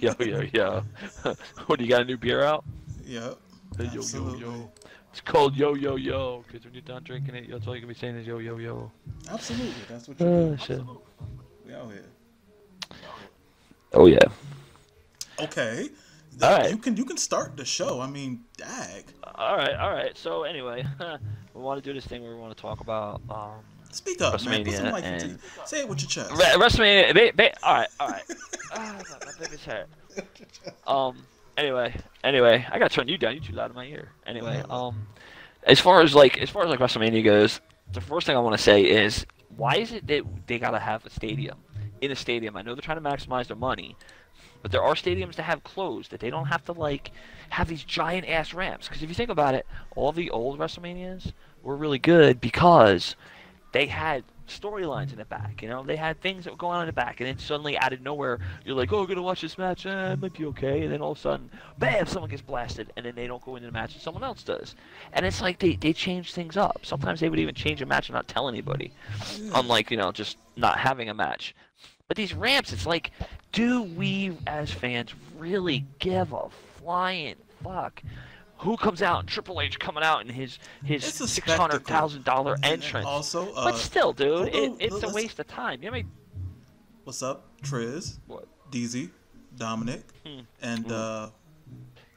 Yo, yo, yo. What, do you got a new beer out? Yep, Yo, yo, absolutely. yo. It's called yo, yo, yo. Because when you're done drinking it, that's all you can be saying is yo, yo, yo. Absolutely. That's what you do. Oh, shit. We out here. Oh, yeah. Okay. All right. You can start the show. I mean, dag. All right, all right. So, anyway, we want to do this thing where we want to talk about Speak up, man. Put some WrestleMania life into you. and Say it with your chest. WrestleMania. All right, all right. My baby's hurt. Anyway, I gotta turn you down. You're too loud in my ear. Anyway, Whatever. as far as WrestleMania goes, the first thing I want to say is why is it that they gotta have a stadium? In a stadium, I know they're trying to maximize their money, but there are stadiums that have closed that they don't have to have these giant ass ramps. Because if you think about it, all the old WrestleManias were really good because they had storylines in the back. You know, they had things that were going on in the back, and then suddenly out of nowhere, you're like, "Oh, gonna watch this match? It might be okay." And then all of a sudden, bam, someone gets blasted, and then they don't go into the match, and someone else does. And it's like they change things up. Sometimes they would even change a match and not tell anybody, Yeah. unlike just not having a match. But these ramps, it's like, do we as fans really give a flying fuck? Who comes out? Triple H coming out in his It's a spectacle. $600,000 And entrance. also, But still, dude, it's a let's, waste of time. You know, what's up, Triz, what? DZ, Dominic, Hmm. and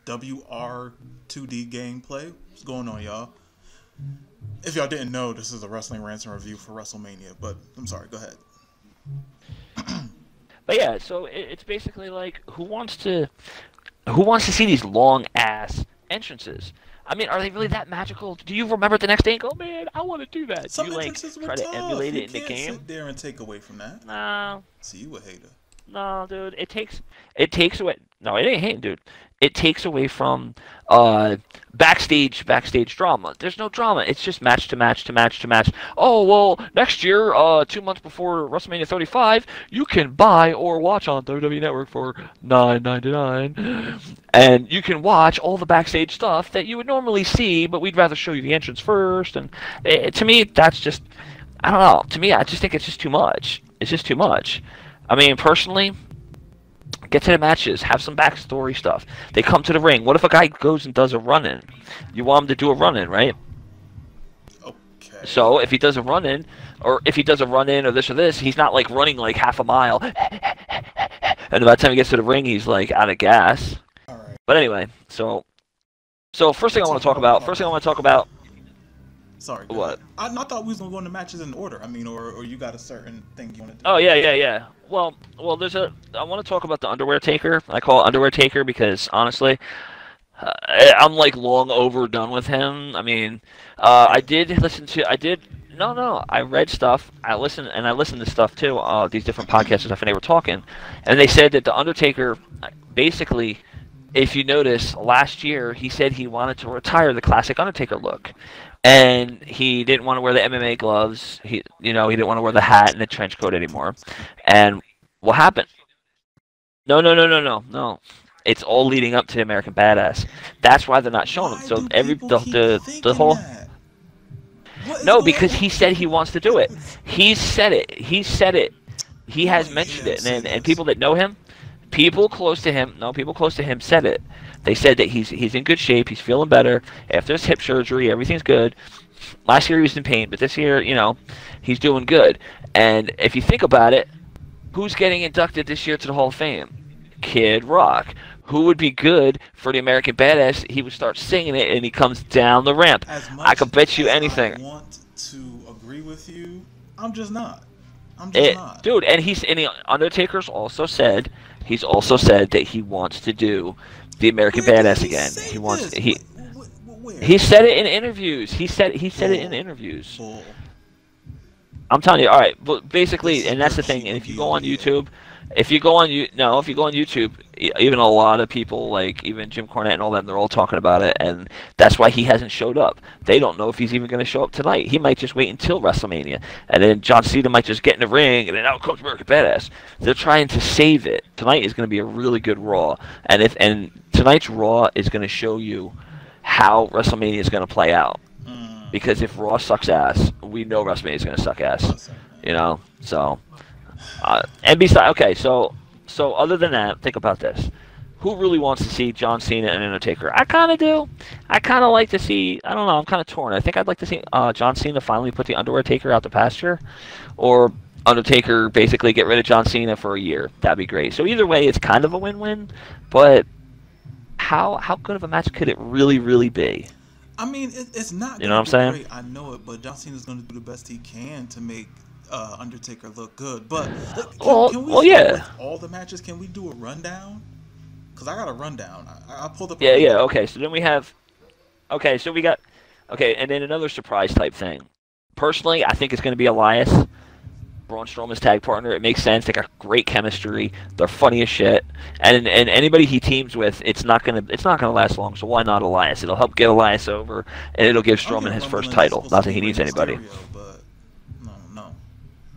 WR2D gameplay. What's going on, y'all? If y'all didn't know, this is a wrestling rants and review for WrestleMania. But I'm sorry. Go ahead. But yeah, so it's basically like who wants to see these long ass entrances? I mean, are they really that magical? Do you remember the next day and go, man, I want to do that? Do Some you entrances were try to tough. emulate You it in the can't game? sit there and take away from that. No, See, you a hater. no, dude. It takes away. No, it ain't hating, dude. It takes away from uh backstage drama. There's no drama. It's just match to match to match to match. Oh well, next year, 2 months before WrestleMania 35, you can buy or watch on WWE Network for $9.99, and you can watch all the backstage stuff that you would normally see, but we'd rather show you the entrance first. And to me, that's just, I don't know. To me, I just think it's just too much. It's just too much. I mean, personally, get to the matches, have some backstory stuff. They come to the ring. What if a guy goes and does a run-in? You want him to do a run-in, right? Okay. So if he does a run-in, or if he does a run-in or this, he's not like running like half a mile. And by the time he gets to the ring, he's like out of gas. All right. But anyway, so first thing I want to talk about. First thing I want to talk about. Sorry. Go What? ahead. I thought we was gonna go into matches in order. I mean, or you got a certain thing you want to do. Oh yeah, yeah, yeah. Well, I want to talk about the Underwear Taker. I call it Underwear Taker because honestly, Uh, I'm like long overdone with him. I mean, I did listen to. I did. No, no. I read stuff. I listened to stuff too. These different podcasts and stuff, and they were talking, and they said that the Undertaker, basically, if you notice, last year he said he wanted to retire the classic Undertaker look, and he didn't want to wear the MMA gloves. He didn't want to wear the hat and the trench coat anymore. And what happened? No, no, no, no, no, no. It's all leading up to the American Badass. That's why they're not showing him. Why So do people keep the thinking whole that? What is no, going because on? he said he wants to do it. He said it. He said it. He I has want to hear mentioned him it, say and this. people that know him, people close to him said it. They said that he's in good shape. He's feeling better after his hip surgery. Everything's good. Last year he was in pain, but this year, he's doing good. And if you think about it, who's getting inducted this year to the Hall of Fame? Kid Rock. Who would be good for the American Badass? He would start singing it, and he comes down the ramp. As I much could bet you as anything. I want to agree with you, I'm just not. I'm just not. Dude, and the Undertaker's he's also said that he wants to do the American Where did Badass he again. say He wants this? Where? he said it in interviews. He said it in Bull. interviews. Bull. I'm telling you, all right. But This basically, is and that's your the thing. And cheap if you go on McGee over here. YouTube, if you go on YouTube, even a lot of people like even Jim Cornette and all them, they're all talking about it, and that's why he hasn't showed up. They don't know if he's even going to show up tonight. He might just wait until WrestleMania, and then John Cena might just get in the ring, and then out comes American Badass. They're trying to save it. Tonight is going to be a really good Raw, and tonight's Raw is going to show you how WrestleMania is going to play out. Mm, Because if Raw sucks ass, we know WrestleMania is going to suck ass. listen, man. So And besides, okay, so other than that, think about this. Who really wants to see John Cena and Undertaker? I kind of do. I kind of like to see. I don't know. I'm kind of torn. I think I'd like to see John Cena finally put the Undertaker out to pasture, or Undertaker basically get rid of John Cena for a year. That'd be great. So either way, it's kind of a win-win. But how good of a match could it really be? I mean, it's not You know going what I'm to be saying? great. I know it, but John Cena's going to do the best he can to make Undertaker look good. But can we start Yeah. with all the matches? Can we do a rundown? Because I got a rundown. I pulled up a Yeah, yeah. rundown. Okay, so then we have. Okay, so we got. Okay, and then another surprise type thing. Personally, I think it's going to be Elias, Braun Strowman's tag partner. It makes sense. They got great chemistry. They're funny as shit. And anybody he teams with, it's not gonna last long. So why not Elias? It'll help get Elias over, and it'll give I'm Strowman getting his first rumblings it's title. supposed to Not that be he Rey needs anybody. Mysterio, but no.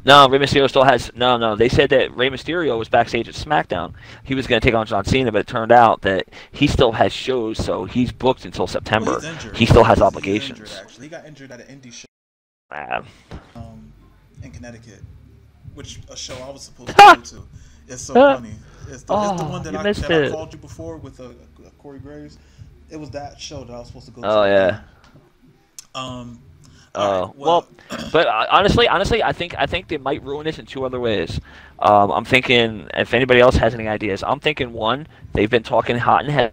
No, Rey Mysterio still has no. They said that Rey Mysterio was backstage at SmackDown. He was going to take on John Cena, but it turned out that he still has shows, so he's booked until Well, September. he's injured. He still has He's obligations. injured, actually. He got injured at an indie show Ah. in Connecticut, which a show I was supposed to go to. It's so funny. It's the one that You I missed it. called you before with Corey Graves. It was that show that I was supposed to go to. Oh yeah. All right, Well, but honestly, I think they might ruin this in two other ways. I'm thinking if anybody else has any ideas, I'm thinking one, they've been talking hot and heavy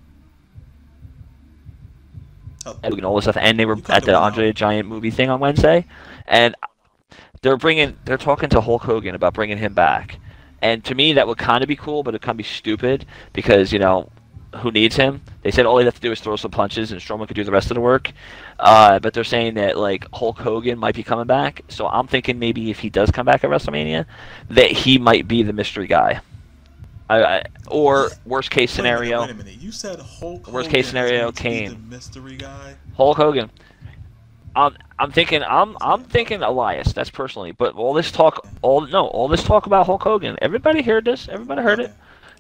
oh, and all this stuff, and they were you cut at the the one Andre the out. Giant movie thing on Wednesday, and they're talking to Hulk Hogan about bringing him back, and to me that would kind of be cool, but it kind of be stupid because who needs him? They said all they have to do is throw some punches and Strowman could do the rest of the work. But they're saying that like Hulk Hogan might be coming back, so I'm thinking maybe if he does come back at WrestleMania, that he might be the mystery guy. Or worst case scenario, Wait a minute. You said Hulk worst Hogan case is scenario, going to be the Kane, mystery guy. Hulk Hogan. I'm thinking Elias. That's personally, but all this talk about Hulk Hogan. Everybody heard this. Everybody heard Okay. it.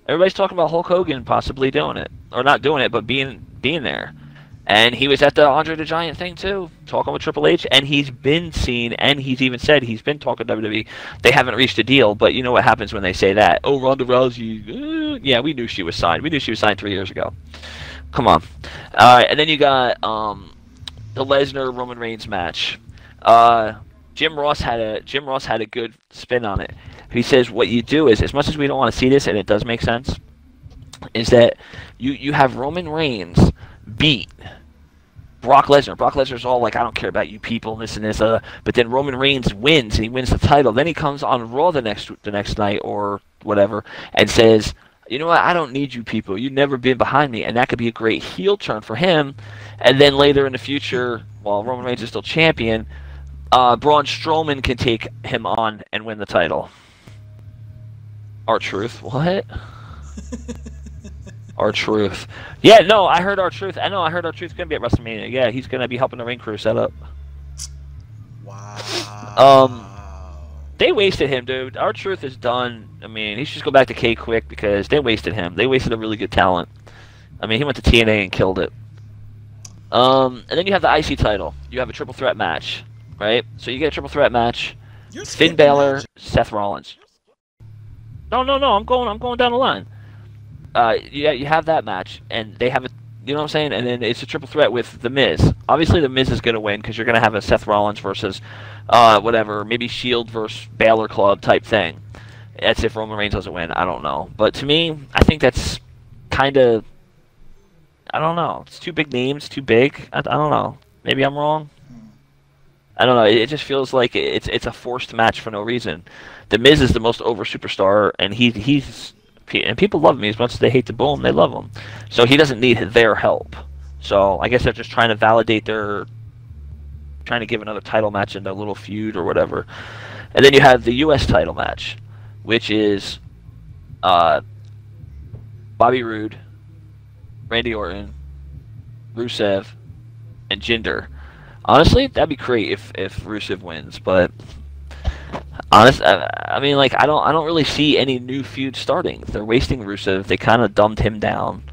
Everybody's talking about Hulk Hogan possibly doing it, or not doing it, but being there. And he was at the Andre the Giant thing too, talking with Triple H, and he's been seen, and he's even said he's been talking to WWE. They haven't reached a deal, but you know what happens when they say that? Oh, Ronda Rousey, yeah, we knew she was signed. We knew she was signed 3 years ago. Come on. All right, and then you got the Lesnar Roman Reigns match. Jim Ross had a good spin on it. He says what you do is, as much as we don't want to see this, and it does make sense, is that you have Roman Reigns beat Brock Lesnar. Brock Lesnar's all like, I don't care about you people, and this and this. But then Roman Reigns wins, and he wins the title. Then he comes on Raw the next night or whatever, and says, you know what, I don't need you people. You've never been behind me, and that could be a great heel turn for him. And then later in the future, while Roman Reigns is still champion, Braun Strowman can take him on and win the title. R-Truth, what? R-Truth. Yeah, no, I heard R-Truth. I heard R-Truth's going to be at WrestleMania. Yeah, he's going to be helping the ring crew set up. Wow. They wasted him, dude. R-Truth is done. I mean, he should just go back to K quick because they wasted him. They wasted a really good talent. I mean, he went to TNA and killed it. And then you have the IC title. You have a triple threat match, right? So you get a triple threat match. You're Finn skipping Balor, matches. Seth Rollins. No. I'm going down the line. You have that match, and they have a, you know what I'm saying? And then it's a triple threat with The Miz. Obviously, The Miz is going to win because you're going to have a Seth Rollins versus, whatever, maybe Shield versus Balor Club type thing. That's if Roman Reigns doesn't win. I don't know. But to me, I think that's kind of, I don't know. It's two big names, too big. I don't know. Maybe I'm wrong. I don't know. It just feels like it's a forced match for no reason. The Miz is the most over superstar, and he's and people love him as much as they hate to boo him. They love him, so he doesn't need their help. So I guess they're just trying to validate trying to give another title match in their little feud or whatever. And then you have the U.S. title match, which is Bobby Roode, Randy Orton, Rusev, and Jinder. Honestly, that'd be great if Rusev wins, but I mean, like I don't really see any new feud starting. They're wasting Rusev. They kind of dumbed him down.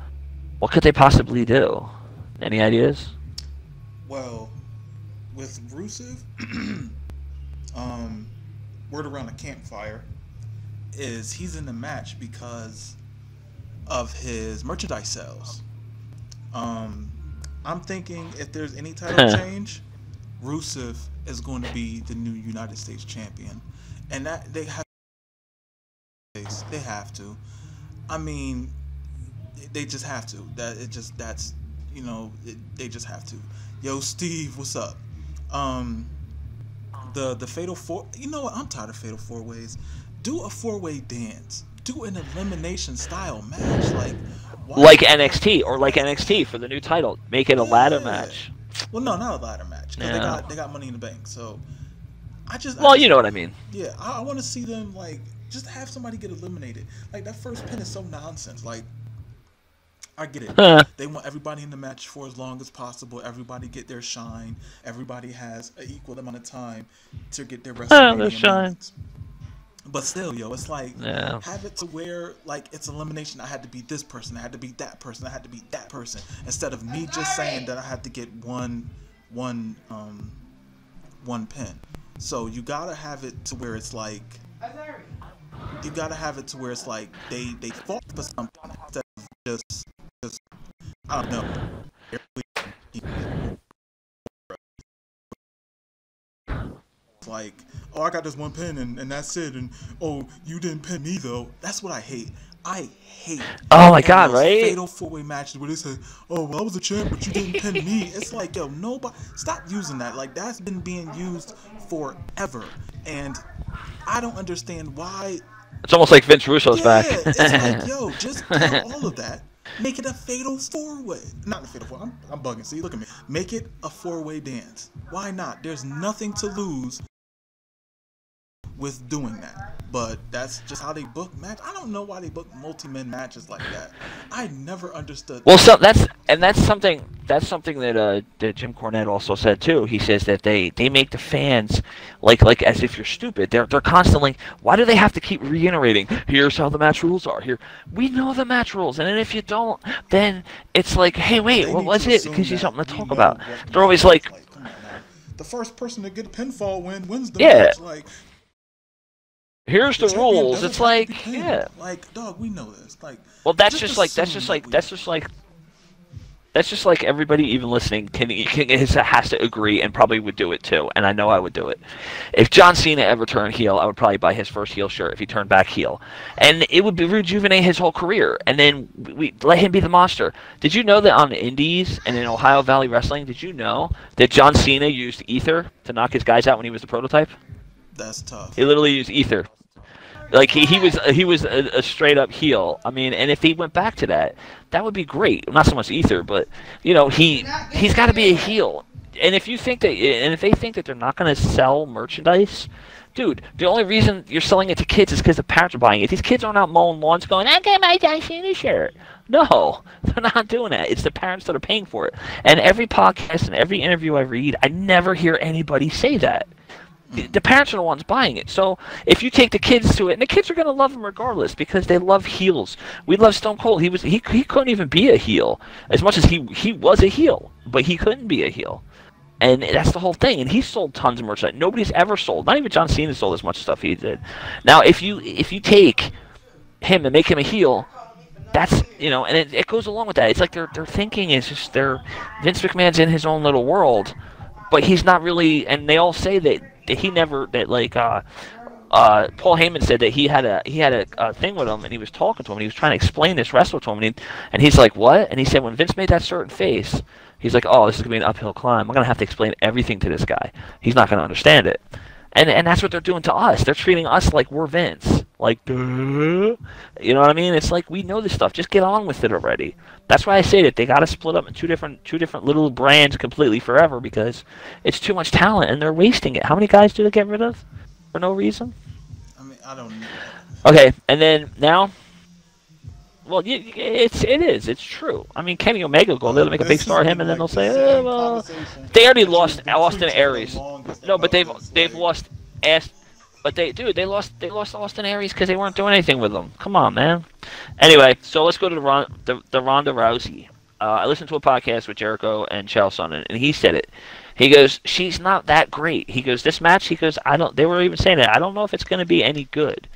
What could they possibly do? Any ideas? Well, with Rusev, word around the campfire is he's in the match because of his merchandise sales. Um, I'm thinking if there's any title change, Rusev is going to be the new United States champion, and that they have to. I mean, they just have to. That's they just have to. Yo, Steve, what's up? Um, the fatal four. You know what? I'm tired of fatal four ways. Do a 4-way dance. Do an elimination style match. Like, why? Like NXT or like NXT for the new title. Make it a ladder match. Well, no, not a ladder match. Because Yeah. they got Money in the Bank. So Well, you know what I mean. Yeah, I want to see them like just have somebody get eliminated. Like that first pin is so nonsense. Like I get it. They want everybody in the match for as long as possible. Everybody get their shine. Everybody has an equal amount of time to get their WrestleMania shine. moments. But still, yo, it's like have it to where like it's elimination. I had to beat this person. I had to beat that person. I had to beat that person. Instead of me just saying that I had to get one pin. So you gotta have it to where it's like you gotta have it to where it's like they fought for something instead of just I don't know. Like, oh, I got this one pin and that's it, and oh, you didn't pin me though. That's what I hate. I hate. Oh my god, right? Fatal 4-way matches where they say, "Oh, well, I was a champ, but you didn't pin me." It's like, yo, nobody, stop using that. Like that's been being used forever, and I don't understand why. It's almost like Vince Russo's back. It's like, yo, just cut all of that. Make it a fatal 4-way. Not a fatal 4. I'm bugging. See, look at me. Make it a 4-way dance. Why not? There's nothing to lose with doing that. But that's just how they book match. I don't know why they book multi-men matches like that. I never understood. Well, so that's something that Jim Cornette also said too. He says that they make the fans like as if you're stupid. They're constantly, why do they have to keep reiterating, here's how the match rules are. Here, we know the match rules, and then if you don't, then it's like, hey, wait, what was it? Because you something to talk about. They're always like, come on now. The first person to get a pinfall wins the match. Like, here's the rules. It's like, yeah. Like, dog, we know this. Like, well, that's just like everybody even listening has to agree and probably would do it too. And I know I would do it. If John Cena ever turned heel, I would probably buy his first heel shirt if he turned back heel, and it would rejuvenate his whole career. And then we let him be the monster. Did you know that on the Indies and in Ohio Valley Wrestling, did you know that John Cena used ether to knock his guys out when he was the prototype? That's tough. He literally used ether. Like he was a straight up heel. I mean, and if he went back to that, that would be great. Not so much ether, but you know, he's got to be a heel. And if they think that they're not going to sell merchandise, dude, the only reason you're selling it to kids is because the parents are buying it. These kids aren't out mowing lawns going, "I got my John Cena shirt." No, they're not doing that. It's the parents that are paying for it. And every podcast and every interview I read, I never hear anybody say that. The parents are the ones buying it. So if you take the kids to it, and the kids are going to love him regardless because they love heels. We love Stone Cold. He couldn't even be a heel as much as he was a heel, but he couldn't be a heel. And that's the whole thing. And he sold tons of merchandise. Nobody's ever sold. Not even John Cena sold as much stuff he did. Now, if you take him and make him a heel, that's, you know, and it goes along with that. It's like their thinking is just Vince McMahon's in his own little world, but he's not really. And they all say that he never, that like Paul Heyman said that he had a thing with him, and he was talking to him, and he was trying to explain this wrestler to him, and he's like, what? And he said when Vince made that certain face, he's like, oh, this is gonna be an uphill climb. I'm gonna have to explain everything to this guy. He's not gonna understand it. And that's what they're doing to us. They're treating us like we're Vince. Like, duh. You know what I mean? It's like, we know this stuff. Just get on with it already. That's why I say that they got to split up in two different little brands completely forever, because it's too much talent and they're wasting it. How many guys do they get rid of for no reason? I mean, I don't know. Okay, and then now, well, it's true. I mean, Kenny Omega they'll make a big star of him, and then they'll say, oh, well, they already lost Austin Aries. No, but they've lost but they lost Austin Aries because they weren't doing anything with them. Come on, man. Anyway, so let's go to the Ronda Rousey. I listened to a podcast with Jericho and Chael Sonnen, and he said it. He goes, she's not that great. He goes, this match, he goes, they were even saying it, I don't know if it's going to be any good.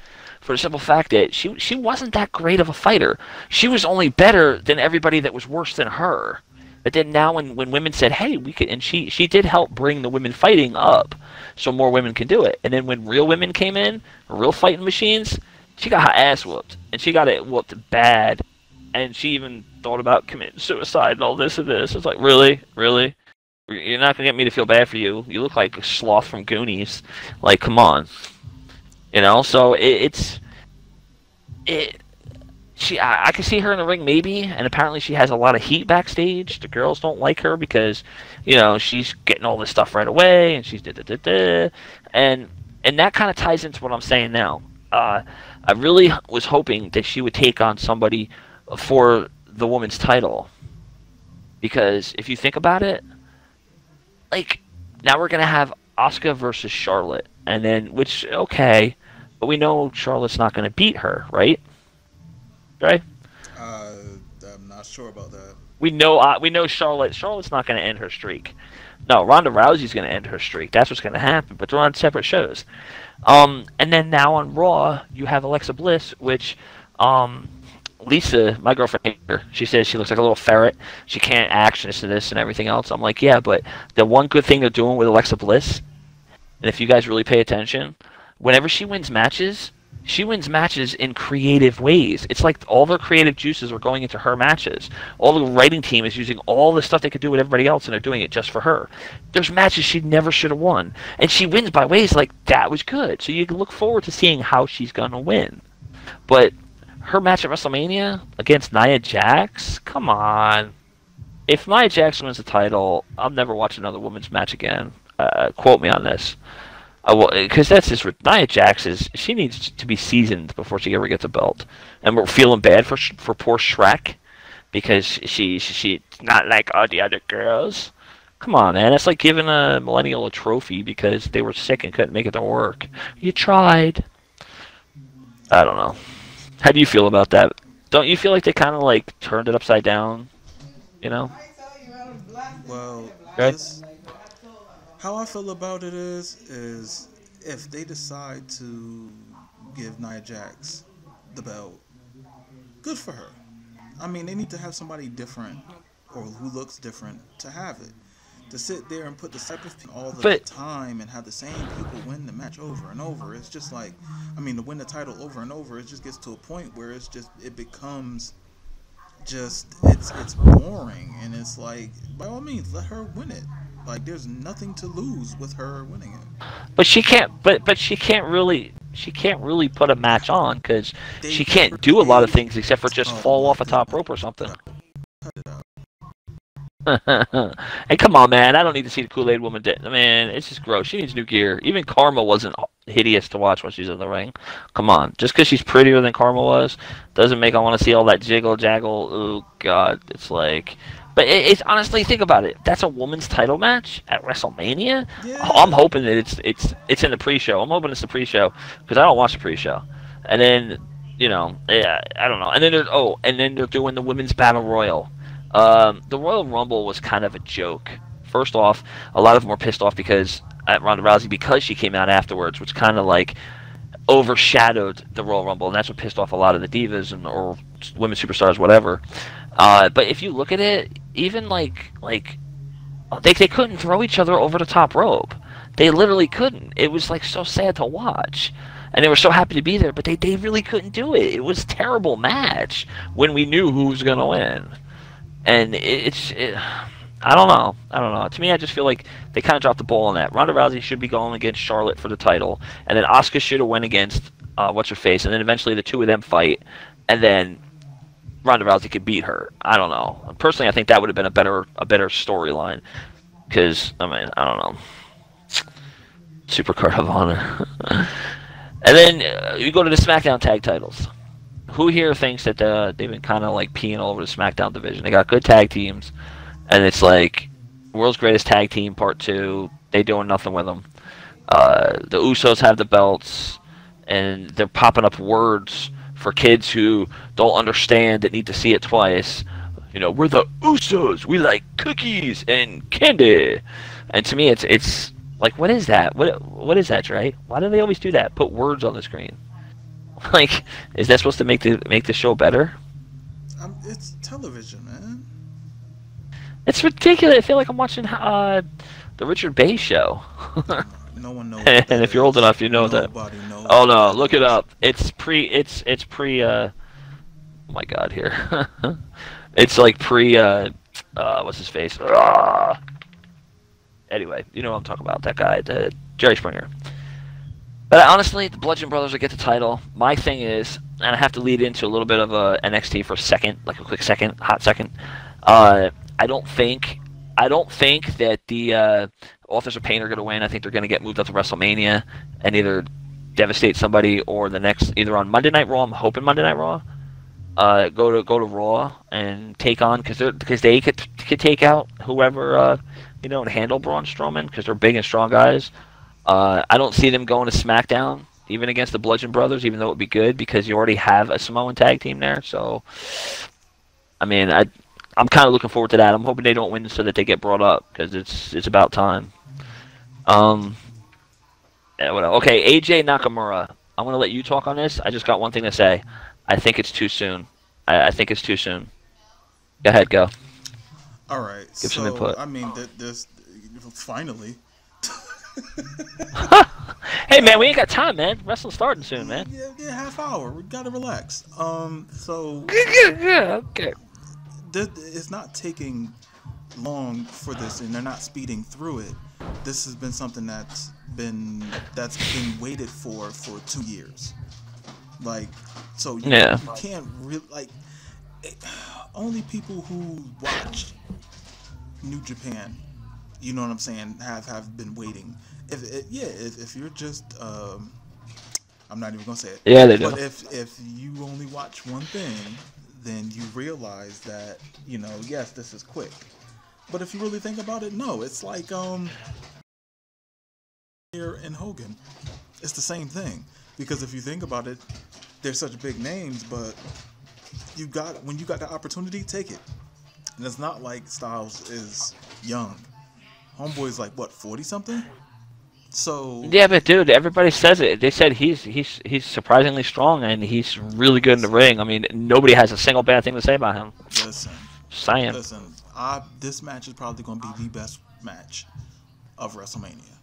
for the simple fact that she wasn't that great of a fighter. She was only better than everybody that was worse than her. But then now when women said, hey, we could, and she did help bring the women fighting up so more women can do it. And then when real women came in, real fighting machines, she got her ass whooped. And she got it whooped bad. And she even thought about committing suicide and all this and this. It's like, really? Really? You're not going to get me to feel bad for you. You look like a sloth from Goonies. Like, come on. You know, so I can see her in the ring maybe, and apparently she has a lot of heat backstage. The girls don't like her because, you know, she's getting all this stuff right away, and she's da-da-da-da. And that kind of ties into what I'm saying now. I really was hoping that she would take on somebody for the women's title, because if you think about it, like, now we're gonna have Asuka versus Charlotte, and then, which, okay, but we know Charlotte's not gonna beat her, right? Right? I'm not sure about that. We know Charlotte's not going to end her streak. No, Ronda Rousey's going to end her streak. That's what's going to happen. But they're on separate shows. And then now on Raw, you have Alexa Bliss, which Lisa, my girlfriend, hates her. She says she looks like a little ferret. She can't act, this and everything else. I'm like, yeah, but the one good thing they're doing with Alexa Bliss, and if you guys really pay attention, whenever she wins matches in creative ways. It's like all their creative juices are going into her matches. All the writing team is using all the stuff they could do with everybody else, and they're doing it just for her. There's matches she never should have won, and she wins by ways like that was good. So you can look forward to seeing how she's gonna win. But her match at WrestleMania against Nia Jax, come on. If Nia Jax wins the title, I'll never watch another women's match again. Quote me on this. Because that's just Nia Jax she needs to be seasoned before she ever gets a belt, and we're feeling bad for poor Shrek because she's not like all the other girls. Come on, man, it's like giving a millennial a trophy because they were sick and couldn't make it to work. You tried. I don't know. How do you feel about that? Don't you feel like they kind of like turned it upside down? You know? Well, right? How I feel about it is if they decide to give Nia Jax the belt, good for her. I mean, they need to have somebody different or who looks different to have it. To sit there and put the type of all the time and have the same people win the match over and over, it's just like, I mean, to win the title over and over, it just gets to a point where it becomes just it's boring, and it's like, by all means, let her win it. Like, there's nothing to lose with her winning it. But she can't. But she can't really. She can't really put a match on because she can't do a lot of things except for just fall off a top rope or something. Hey, come on, man! I don't need to see the Kool-Aid woman. I mean, it's just gross. She needs new gear. Even Karma wasn't hideous to watch when she's in the ring. Come on, just because she's prettier than Karma was doesn't make I want to see all that jiggle jaggle. Oh God, it's like. But it's honestly, think about it. That's a women's title match at WrestleMania. Yeah. I'm hoping that it's in the pre-show. I'm hoping it's the pre-show because I don't watch the pre-show. And then, you know, yeah, I don't know. And then they're doing the women's battle royal. The Royal Rumble was kind of a joke. First off, a lot of them were pissed off because at Ronda Rousey because she came out afterwards, which kind of like overshadowed the Royal Rumble, and that's what pissed off a lot of the divas or women superstars, whatever. But if you look at it, even like they couldn't throw each other over the top rope. They literally couldn't. It was like so sad to watch. And they were so happy to be there, but they really couldn't do it. It was a terrible match when we knew who was going to win. And I don't know. To me, I just feel like they kind of dropped the ball on that. Ronda Rousey should be going against Charlotte for the title, and then Asuka should have went against what's her face, and then eventually the two of them fight, and then Ronda Rousey could beat her. I don't know. Personally, I think that would have been a better storyline. Because, I mean, I don't know. Supercard of Honor. And then you go to the SmackDown tag titles. Who here thinks that they've been kind of like peeing all over the SmackDown division? They got good tag teams. And it's like, World's Greatest Tag Team Part 2. They doing nothing with them. The Usos have the belts. And they're popping up words for kids who don't understand that need to see it twice. You know, we're the Usos. We like cookies and candy. And to me, it's like, what is that? What is that, Dre? Why do they always do that? Put words on the screen. Like, is that supposed to make the show better? It's television, man. It's ridiculous. I feel like I'm watching the Richard Bay show. No one knows what And that if you're old is. enough, you know that. Nobody knows Oh what no, that look it is. up. It's pre. Oh my God, here. It's like pre. What's his face? Anyway, you know what I'm talking about. That guy, Jerry Springer. But honestly, the Bludgeon Brothers will get the title. My thing is, and I have to lead into a little bit of a NXT for a second, like a quick second, hot second. I don't think, I don't think that the Authors of Pain are going to win. I think they're going to get moved up to WrestleMania and either devastate somebody or the next, either on Monday Night Raw. I'm hoping Monday Night Raw. Go to Raw and take on because they could take out whoever and handle Braun Strowman because they're big and strong guys. I don't see them going to SmackDown even against the Bludgeon Brothers, even though it would be good because you already have a Samoan tag team there. So, I mean, I'm kind of looking forward to that. I'm hoping they don't win so that they get brought up because it's about time. Um, okay, AJ Nakamura. I'm gonna let you talk on this. I just got one thing to say. I think it's too soon. I think it's too soon. Go ahead, go. All right. Give some So input. I mean, this finally. Hey man, we ain't got time, man. Wrestling's starting soon, man. Yeah, half hour. We gotta relax. So Yeah, okay. it's not taking long for this, and they're not speeding through it. This has been something that's been waited for 2 years. Like, so Yeah. you can't really only people who watch New Japan, you know what I'm saying, have been waiting. If you're just I'm not even gonna say it. Yeah, they do. But if you only watch one thing, then you realize that yes, this is quick. But if you really think about it, no, it's like here and Hogan, it's the same thing. Because if you think about it, they're such big names, but when you got the opportunity, take it. And it's not like Styles is young. Homeboy's like what, 40 something? So Yeah, but dude, everybody says it. They said he's surprisingly strong and he's really good in the ring. I mean, nobody has a single bad thing to say about him. listen, Saying. this match is probably going to be the best match of WrestleMania.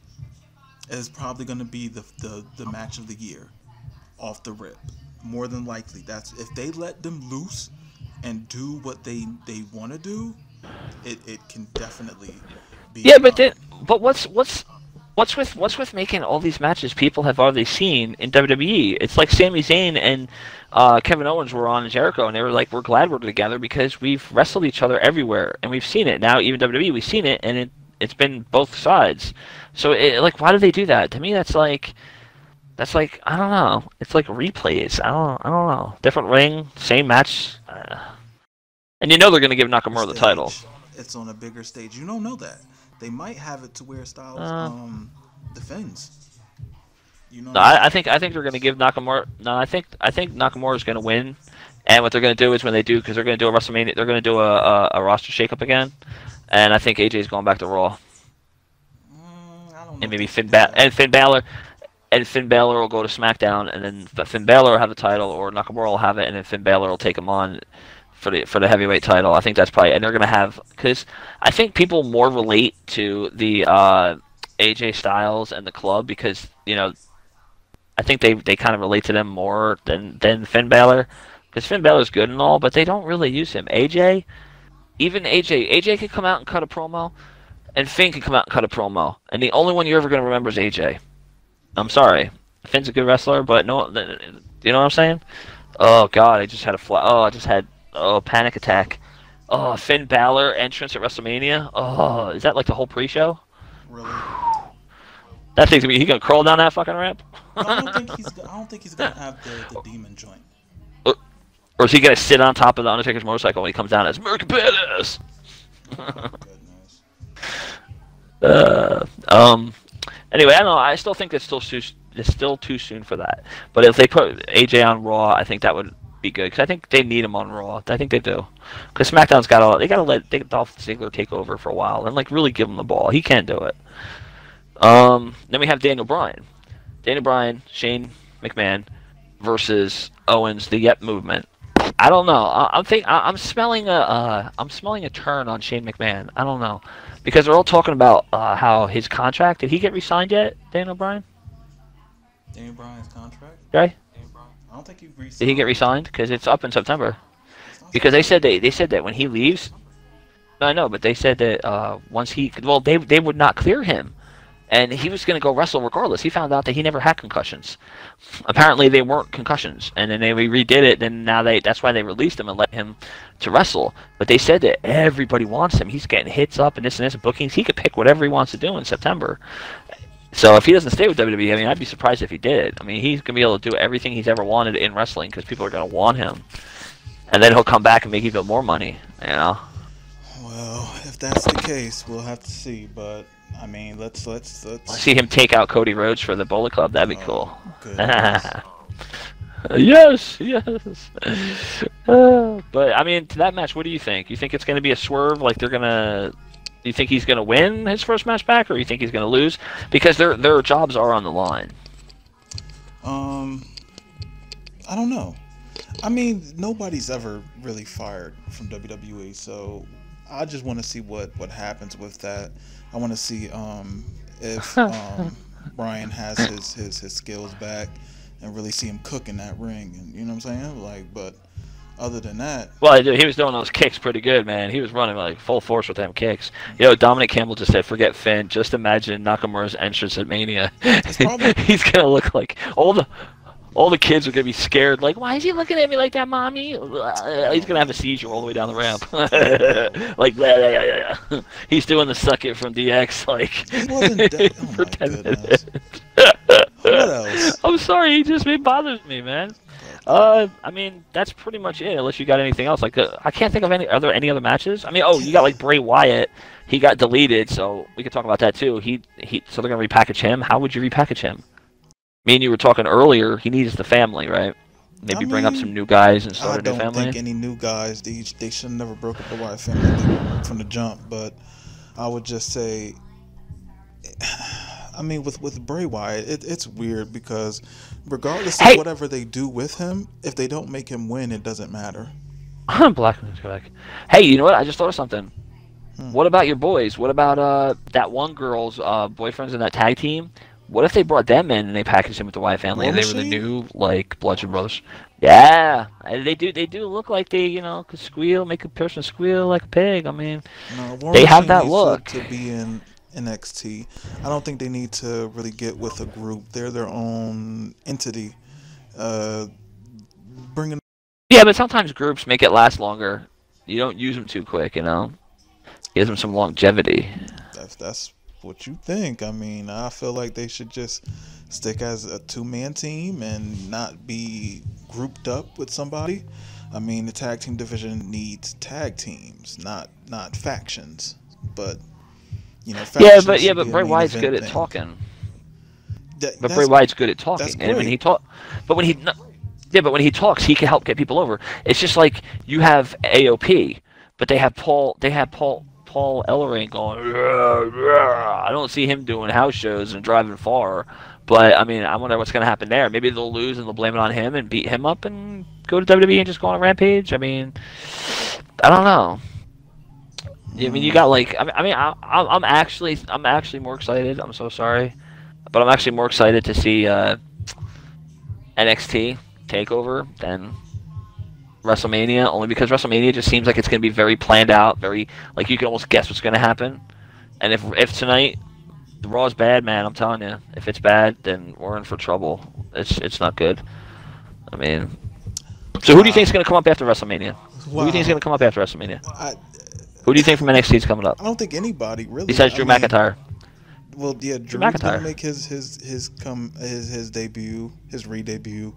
It's probably going to be the match of the year, off the rip. More than likely, that's if they let them loose and do what they want to do, it can definitely be. Yeah, but what's with making all these matches people have already seen in WWE? It's like Sami Zayn and Kevin Owens were on Jericho, and they were like, "We're glad we're together because we've wrestled each other everywhere, and we've seen it. Now even WWE, we've seen it, and it's been both sides. So why do they do that? To me, that's like I don't know. It's like replays. I don't know. Different ring, same match, and they're gonna give Nakamura the title. It's on a bigger stage. You don't know that. They might have it to where Styles defends. No, I think they're gonna give Nakamura. No, I think Nakamura's gonna win. And what they're gonna do is when they do, because they're gonna do a WrestleMania, they're gonna do a roster shakeup again, and I think AJ's going back to Raw. I don't know. And maybe Finn Balor will go to SmackDown, and then Finn Balor will have the title, or Nakamura will have it, and then Finn Balor will take him on for the heavyweight title. I think that's probably, and they're gonna have, because I think people more relate to the AJ Styles and the club because I think they kind of relate to them more than Finn Balor, because Finn Balor's good and all, but they don't really use him. AJ could come out and cut a promo, and Finn could come out and cut a promo, and the only one you're ever gonna remember is AJ. I'm sorry, Finn's a good wrestler, but no, you know what I'm saying? Oh God, I just had panic attack. Oh, Finn Balor entrance at WrestleMania. Oh, is that like the whole pre-show? Really? That thing's he gonna crawl down that fucking ramp? I don't think he's gonna have the demon joint. Or is he gonna sit on top of the Undertaker's motorcycle when he comes down as American Badass? Goodness. Anyway, I don't know. I still think it's still too soon for that. But if they put AJ on Raw, I think that would be good because I think they need him on Raw. I think they do. Because SmackDown's gotta let Dolph Ziggler take over for a while and really give him the ball. He can do it. Then we have Daniel Bryan, Shane McMahon versus Owens, the Yep movement. I don't know. I'm smelling a turn on Shane McMahon. I don't know, because they're all talking about how his contract. Did he get re-signed yet, Dan O'Brien? Daniel Bryan's contract? Okay. I don't think he Did he get re-signed. re-signed? Because it's up in September. It's not Because September. they said that when he leaves. No, I know, but they said that once they would not clear him, and he was going to go wrestle regardless. He found out that he never had concussions. Apparently, they weren't concussions, and then they redid it. And now that's why they released him and let him to wrestle. But they said that everybody wants him. He's getting hits up and this bookings. He could pick whatever he wants to do in September. So if he doesn't stay with WWE, I mean, I'd be surprised if he did. I mean, he's going to be able to do everything he's ever wanted in wrestling because people are going to want him. And then he'll come back and make even more money, you know? Well, if that's the case, we'll have to see. But I mean, let's. I see him take out Cody Rhodes for the Bullet Club. That'd be cool. Goodness. Yes. But I mean, to that match, what do you think? You think it's going to be a swerve? Like they're gonna? Do you think he's going to win his first match back, or you think he's going to lose? Because their jobs are on the line. I don't know. I mean, nobody's ever really fired from WWE, so I just want to see what happens with that. I want to see if Brian has his skills back and really see him cook in that ring, and you know what I'm saying? Like, but other than that, Well, he was doing those kicks pretty good, man. He was running like full force with them kicks. Dominic Campbell just said, "Forget Finn. Just imagine Nakamura's entrance at Mania. probably- He's gonna look like all the kids are gonna be scared. Like, why is he looking at me like that, mommy? He's gonna have a seizure all the way down the ramp. Like, he's doing the suck it from DX. Like, he wasn't dead. Oh for my 10 goodness. minutes. What else? I'm sorry, it bothers me, man. I mean, that's pretty much it. Unless you got anything else, like I can't think of any other matches. I mean, you got like Bray Wyatt. He got deleted, so we could talk about that too. So they're gonna repackage him. How would you repackage him? Me and you were talking earlier. He needs the family, right? Maybe bring up some new guys and start a new family. I don't think any new guys. They should have never broke up the Wyatt family from the jump. But I would just say, I mean, with Bray Wyatt, it's weird because regardless of whatever they do with him, if they don't make him win, it doesn't matter. Black. Hey, you know what? I just thought of something. What about your boys? What about that one girl's boyfriends in that tag team? What if they brought them in and they packaged him with the Wyatt family and they were the new like Bludgeon Brothers? Yeah, they do look like they could squeal, make a person squeal like a pig. I mean, they have that look. To be in NXT, I don't think they need to really get with a group. They're their own entity. Bringing. Yeah, but sometimes groups make it last longer. You don't use them too quick, Gives them some longevity. That's what you think. I mean, I feel like they should just stick as a two-man team and not be grouped up with somebody. I mean, the tag team division needs tag teams, not factions. But factions but Bray Wyatt's good at talking. Bray Wyatt's good at talking, and when he when he talks, he can help get people over. It's just like you have AOP, but they have Paul Ellering going. I don't see him doing house shows and driving far, but I mean, I wonder what's going to happen there. Maybe they'll lose and they'll blame it on him and beat him up and go to WWE and just go on a rampage. I mean, I don't know. I mean, you got like, I'm actually more excited. I'm so sorry, but I'm actually more excited to see NXT Takeover than WrestleMania, only because WrestleMania just seems like it's going to be very planned out, very like you can almost guess what's going to happen. And if tonight the Raw's bad, man, I'm telling you, if it's bad, then we're in for trouble. It's not good. I mean, so who do you think is going to come up after WrestleMania? Who do you think is going to come up after WrestleMania? Who do you think from NXT is coming up? I don't think anybody really. Besides Drew McIntyre. Well, yeah, Drew's gonna make his debut, his re-debut.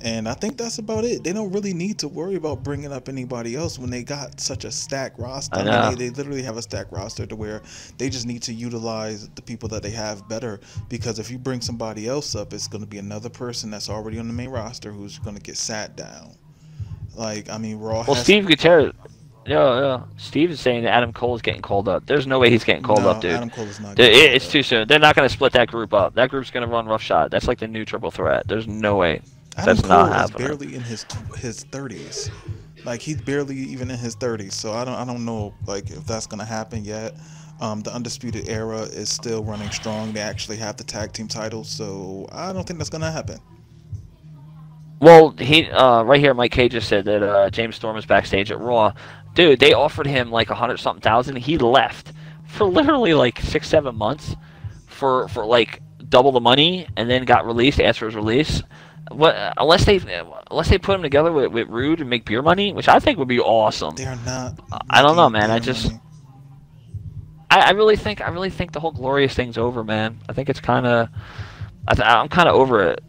And I think that's about it. They don't really need to worry about bringing up anybody else when they got such a stacked roster. I mean, they literally have a stacked roster to where they just need to utilize the people that they have better. Because if you bring somebody else up, it's going to be another person that's already on the main roster who's going to get sat down. Like, I mean, Raw. Well, Steve Gutierrez. Yeah. Steve is saying that Adam Cole is getting called up. There's no way he's getting called up, dude. Adam Cole is not. It's too soon. They're not going to split that group up. That group's going to run roughshod. That's like the new triple threat. There's no way. Adam That's not Cole is happening. barely in his 30s. Like he's barely even in his 30s. So I don't know like if that's gonna happen yet. The Undisputed Era is still running strong. They actually have the tag team titles, so I don't think that's gonna happen. Well, he right here, Mike K just said that James Storm is backstage at Raw. Dude, they offered him like 100 something thousand. He left for literally like 6 7 months for like double the money, and then got released. Asked for his release. What unless they put him together with Rude and make beer money, which I think would be awesome. They're not I don't know, making man. beer money. I really think the whole glorious thing's over, man. I think it's kind of I'm kind of over it.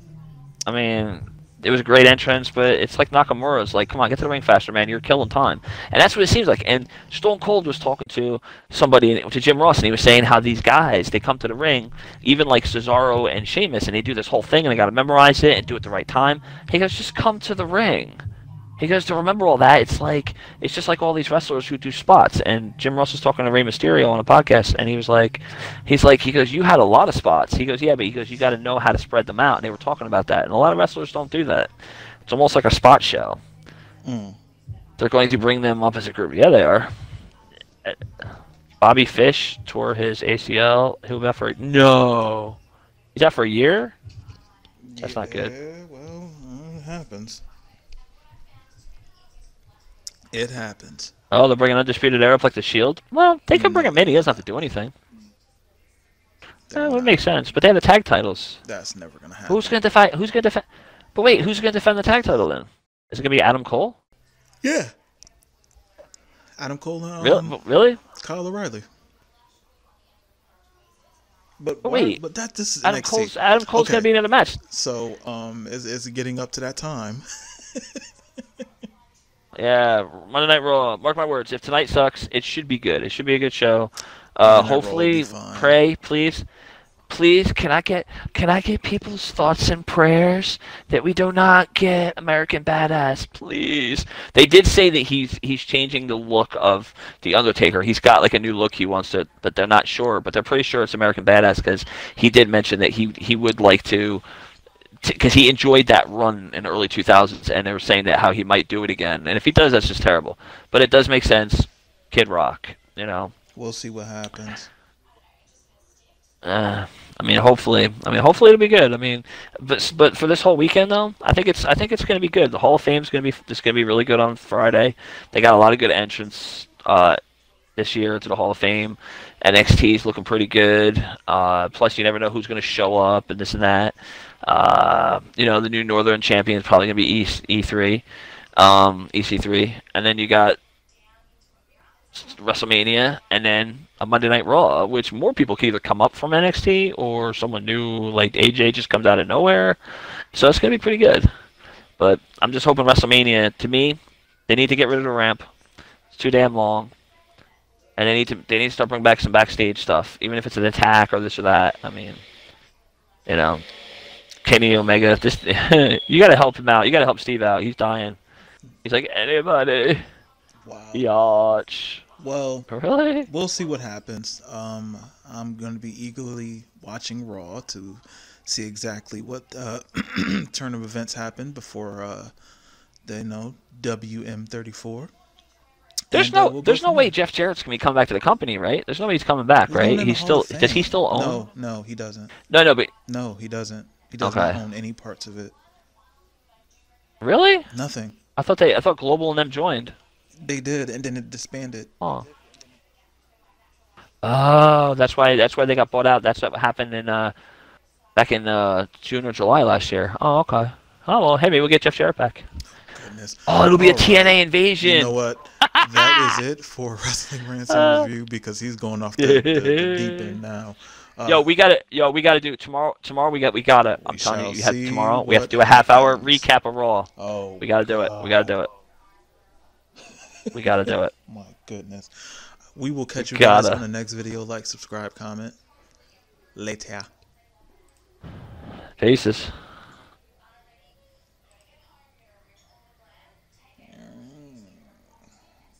I mean, it was a great entrance, but it's like Nakamura's like, come on, get to the ring faster, man. You're killing time. And that's what it seems like. And Stone Cold was talking to somebody, to Jim Ross, and he was saying how these guys, they come to the ring, even like Cesaro and Sheamus, and they do this whole thing, and they got to memorize it and do it the right time. He goes, just come to the ring. He goes, to remember all that, it's just like all these wrestlers who do spots. And Jim Ross was talking to Rey Mysterio on a podcast, and he goes, you had a lot of spots. He goes, yeah, but he goes, you got to know how to spread them out. And they were talking about that, and a lot of wrestlers don't do that. It's almost like a spot show. Mm. They're going to bring them up as a group. Yeah, they are. Bobby Fish tore his ACL. He'll be out for no. He's out for a year. That's not good. Yeah, well, it happens. It happens. Oh, they're bringing Undisputed Era up like the Shield? Well, they can bring him in. He doesn't have to do anything. That would make sense. But they have the tag titles. That's never gonna happen. Who's going to defend? Who's going to defend? But wait, who's going to defend the tag title then? Is it going to be Adam Cole? Yeah. Adam Cole and Really? Kyle O'Reilly. But wait, but this is Adam NXT. Adam Cole's Okay. going to be in the match. So is it getting up to that time? Yeah, Monday Night Raw. Mark my words. If tonight sucks, it should be good. It should be a good show. Monday Night Raw will Hopefully, be fine. pray, please. Please, can I get people's thoughts and prayers that we do not get American Badass, please? They did say that he's changing the look of the Undertaker. He's got like a new look he wants to, but they're not sure. But they're pretty sure it's American Badass because he did mention that he would like to, because he enjoyed that run in the early 2000s, and they were saying that how he might do it again. And if he does, that's just terrible. But it does make sense. Kid Rock, you know. We'll see what happens. Hopefully it'll be good. I mean, but for this whole weekend though, I think it's going to be good. The Hall of Fame's going to be really good on Friday. They got a lot of good entrants this year to the Hall of Fame. NXT's looking pretty good. Plus, you never know who's going to show up and this and that. The new Northern champion is probably going to be EC3, and then you got WrestleMania, and then a Monday Night Raw, which more people can either come up from NXT or someone new like AJ just comes out of nowhere. So it's going to be pretty good. But I'm just hoping WrestleMania, to me, they need to get rid of the ramp. It's too damn long. And they need to start bringing back some backstage stuff, even if it's an attack or this or that. I mean, Kenny Omega, you got to help him out. You got to help Steve out. He's dying. He's like, anybody. Wow. Yatch. Well, really? We'll see what happens. I'm going to be eagerly watching Raw to see exactly what turn of events happen before WM34. There's no way Jeff Jarrett's gonna be coming back to the company, right? There's no way he's coming back, right? Does he still own? No, he doesn't. No, he doesn't. He doesn't own any parts of it. Really? Nothing. I thought Global and them joined. They did, and then it disbanded. Oh, that's why they got bought out. That's what happened back in June or July last year. Oh, okay. Oh well, hey, maybe we'll get Jeff Jarrett back. Goodness. Oh, it'll be a TNA invasion. You know what? That is it for Wrestling Rants and Review because he's going off the deep end now. We gotta do tomorrow. Tomorrow we gotta. I'm telling you, tomorrow we have to do a half-hour recap of Raw. Oh, we gotta do it. We gotta do it. We gotta do it. My goodness. We will catch you guys on the next video. Like, subscribe, comment. Later. Faces.